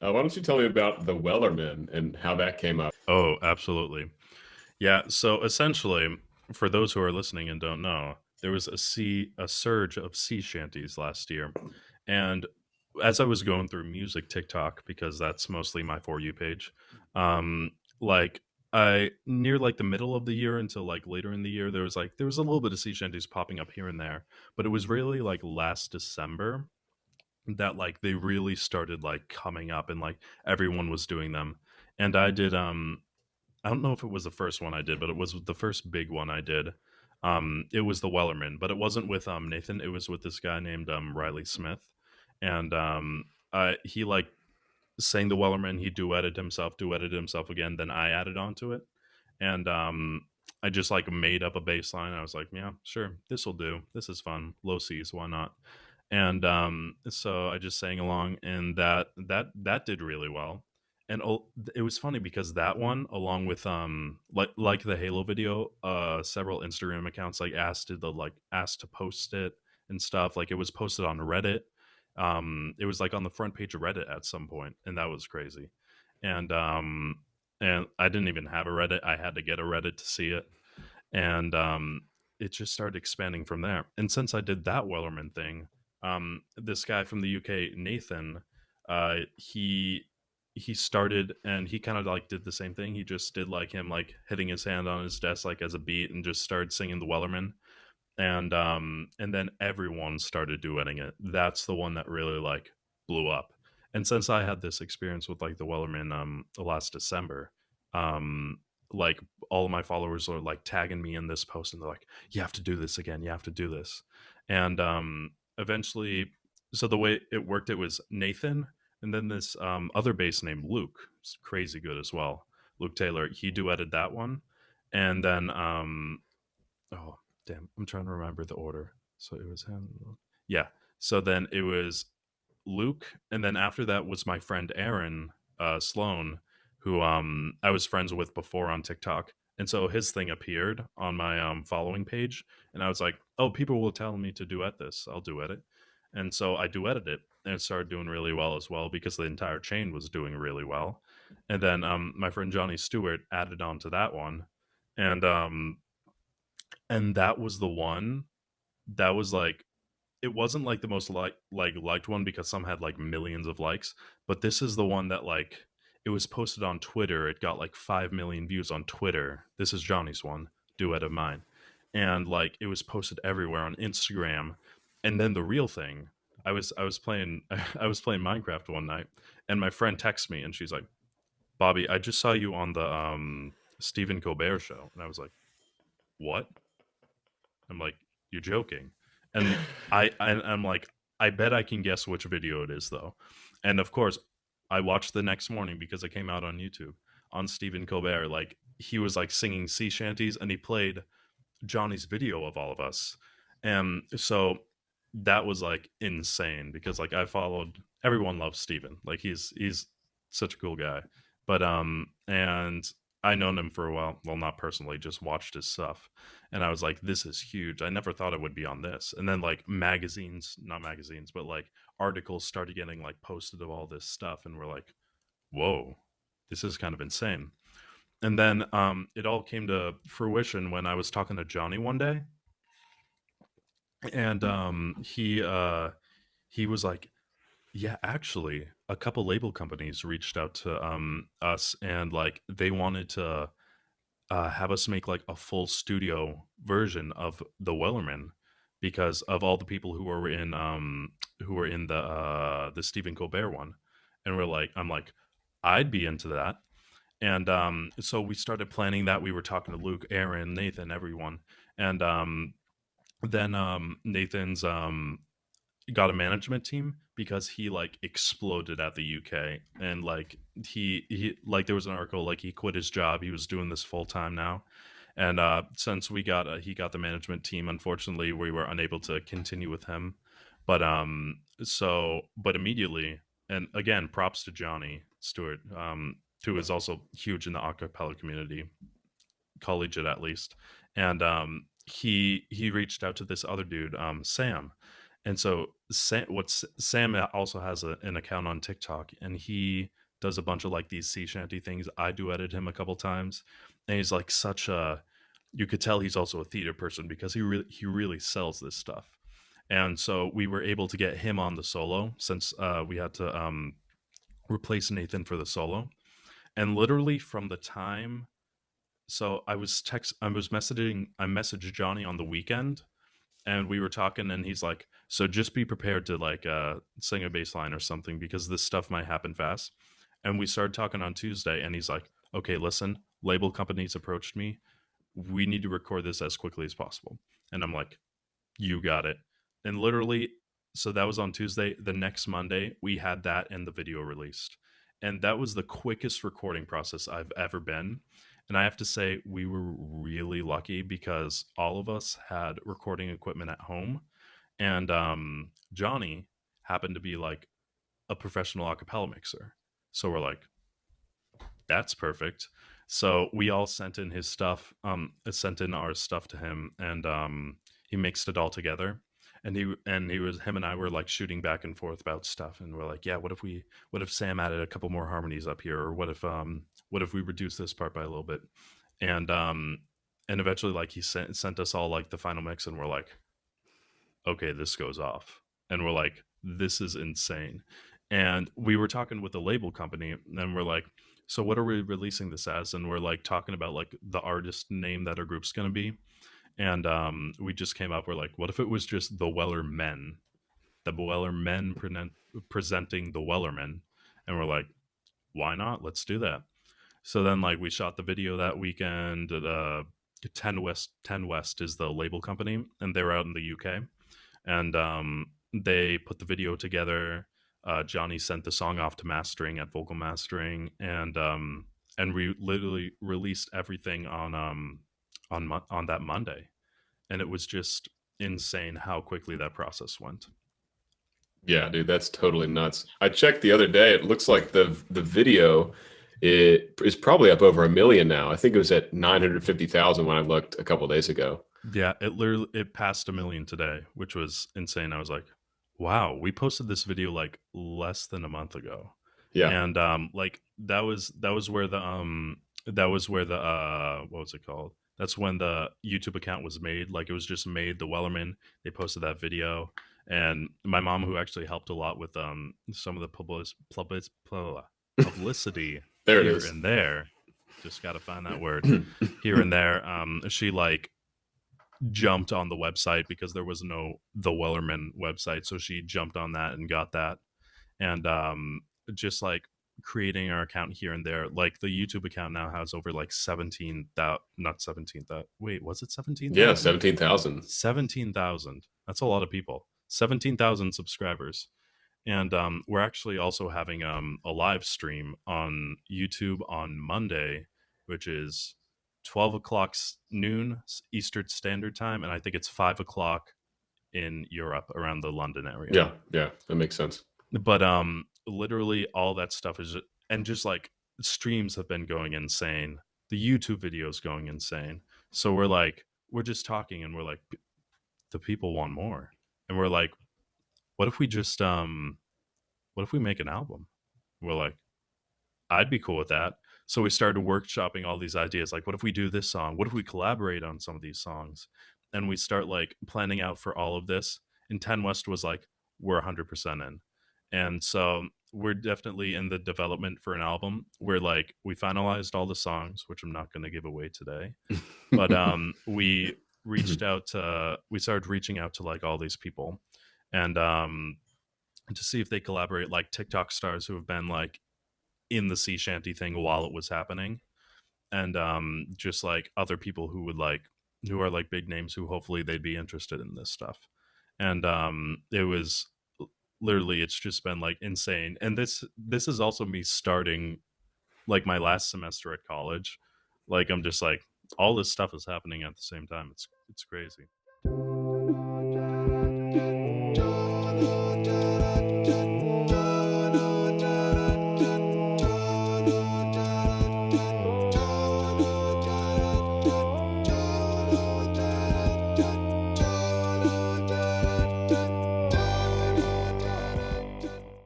Why don't you tell me about the Wellermen and how that came up? Oh, absolutely. Yeah, so essentially, for those who are listening and don't know, there was a surge of sea shanties last year. And as I was going through music TikTok, because that's mostly my For You page, um, like I near like the middle of the year until like later in the year, there was a little bit of sea shanties popping up here and there, but it was really like last December that like they really started like coming up and like everyone was doing them. And I don't know if it was the first one I did, but it was the first big one I did. It was the Wellerman, but it wasn't with Nathan. It was with this guy named Riley Smith, and he like sang the Wellerman. He duetted himself again. Then I added onto it, and I just like made up a bass line. I was like, yeah, sure, this will do. This is fun. Low C's, why not? And so I just sang along, and that did really well. And it was funny because that one, along with like the Halo video, several Instagram accounts like asked to post it and stuff. Like it was posted on Reddit. It was like on the front page of Reddit at some point, and that was crazy. And and I didn't even have a Reddit. I had to get a Reddit to see it, and it just started expanding from there. And since I did that Wellerman thing, this guy from the UK, Nathan, he started and he kind of like did the same thing. He just did like him like hitting his hand on his desk like as a beat and just started singing the Wellerman. And then everyone started duetting it. That's the one that really like blew up. And since I had this experience with like the Wellerman last December, um like all of my followers are like tagging me in this post and they're like, you have to do this again, you have to do this. And eventually, so the way it worked, it was Nathan and then this other bass named Luke. It's crazy good as well. Luke Taylor, he duetted that one. And then oh damn, I'm trying to remember the order. So it was him. Yeah. So then it was Luke, and then after that was my friend Aaron Sloan, who I was friends with before on TikTok. And so his thing appeared on my following page, and I was like, "Oh, people will tell me to duet this. I'll duet it." And so I duetted it, and it started doing really well as well because the entire chain was doing really well. And then my friend Johnny Stewart added on to that one, and that was the one that was like it wasn't like the most liked one because some had like millions of likes, but this is the one that like it was posted on Twitter. It got like 5 million views on Twitter. This is Johnny's one, duet of mine, and like it was posted everywhere on Instagram. And then the real thing, I was playing I was playing Minecraft one night, and my friend texts me, and she's like, "Bobby, I just saw you on the Stephen Colbert show," and I was like, "What?" I'm like, "You're joking." And I'm like, "I bet I can guess which video it is though." And of course, I watched the next morning because it came out on YouTube on Stephen Colbert. Like he was like singing sea shanties and he played Johnny's video of all of us. And so that was like insane because like I followed everyone loves Stephen. Like he's such a cool guy. But and I known him for a while. Well, not personally, just watched his stuff. And I was like, this is huge. I never thought it would be on this. And then like magazines, not magazines, but like articles started getting like posted of all this stuff and we're like, whoa, this is kind of insane. And then it all came to fruition when I was talking to Johnny one day, and he was like, "Yeah, actually, a couple label companies reached out to us, and like they wanted to have us make like a full studio version of the Wellerman because of all the people who were in the Stephen Colbert one." And we're like, I'm like, I'd be into that. And so we started planning that. We were talking to Luke, Aaron, Nathan, everyone. And then Nathan's got a management team because he like exploded at the UK. And like he like there was an article like he quit his job. He was doing this full time now. And since he got the management team, unfortunately we were unable to continue with him. But but immediately, and again props to Johnny Stewart, who is also huge in the acapella community, collegiate at least. And he reached out to this other dude, Sam, And so Sam also has an account on TikTok, and he does a bunch of like these sea shanty things. I do edit him a couple times, and he's like such a, you could tell he's also a theater person because he really sells this stuff. And so we were able to get him on the solo since we had to replace Nathan for the solo. And literally from the time, so I was messaging, I messaged Johnny on the weekend, and we were talking, and he's like, so just be prepared to like sing a bass line or something because this stuff might happen fast. And we started talking on Tuesday, and he's like, okay, listen, label companies approached me, we need to record this as quickly as possible. And I'm like, you got it. And literally, so that was on Tuesday. The next Monday, we had that and the video released. And that was the quickest recording process I've ever been. And I have to say, we were really lucky because all of us had recording equipment at home. And Johnny happened to be like a professional acapella mixer. So we're like, that's perfect. So we all sent in his stuff, sent in our stuff to him, and he mixed it all together. And he was him and I were like shooting back and forth about stuff, and we're like, yeah, what if Sam added a couple more harmonies up here, or what if we reduce this part by a little bit, and um, and eventually like he sent us all like the final mix, and we're like, okay, this goes off. And we're like, this is insane. And we were talking with the label company, and we're like, so what are we releasing this as? And we're like talking about like the artist name that our group's going to be. And we just came up, we're like, what if it was just the Wellermen? The Wellermen presenting the Wellerman. And we're like, why not? Let's do that. So then like we shot the video that weekend. 10 West is the label company, and they're out in the UK, and they put the video together. Johnny sent the song off to mastering at Vocal Mastering, and we literally released everything on that Monday, and it was just insane how quickly that process went. Yeah, dude, that's totally nuts. I checked the other day. It looks like the video it is probably up over 1 million now. I think it was at 950,000 when I looked a couple days ago. Yeah, it passed 1 million today, which was insane. I was like, wow, we posted this video like less than a month ago. Yeah. And like that was where the what was it called? That's when the YouTube account was made. Like it was just made, the Wellerman, they posted that video. And my mom, who actually helped a lot with some of the publicity There it here is. and there, just got to find that word, here and there, she like jumped on the website because there was no the Wellerman website, so she jumped on that and got that, and just like creating our account here and there. Like the YouTube account now has over like 17,000, not 17,000. Wait, was it Yeah, 17,000? 17,000. 17,000. That's a lot of people. 17,000 subscribers. And we're actually also having a live stream on YouTube on Monday, which is 12 o'clock noon Eastern Standard Time. And I think it's 5 o'clock in Europe around the London area. Yeah, yeah, that makes sense. But literally all that stuff is, and just like streams have been going insane. The YouTube videos going insane. So we're just talking, and we're like, the people want more. And we're like, what if we just what if we make an album? We're like, I'd be cool with that. So we started workshopping all these ideas. Like, what if we do this song? What if we collaborate on some of these songs? And we start like planning out for all of this. And 10 West was like, we're 100% in. And so we're definitely in the development for an album. We're like, we finalized all the songs, which I'm not going to give away today. But we started reaching out to like all these people, and to see if they collaborate, like TikTok stars who have been like in the sea shanty thing while it was happening, and just like other people who would like, who are like big names, who hopefully they'd be interested in this stuff. And it was literally, it's just been like insane. And this is also me starting like my last semester at college. Like I'm just like, all this stuff is happening at the same time. It's crazy.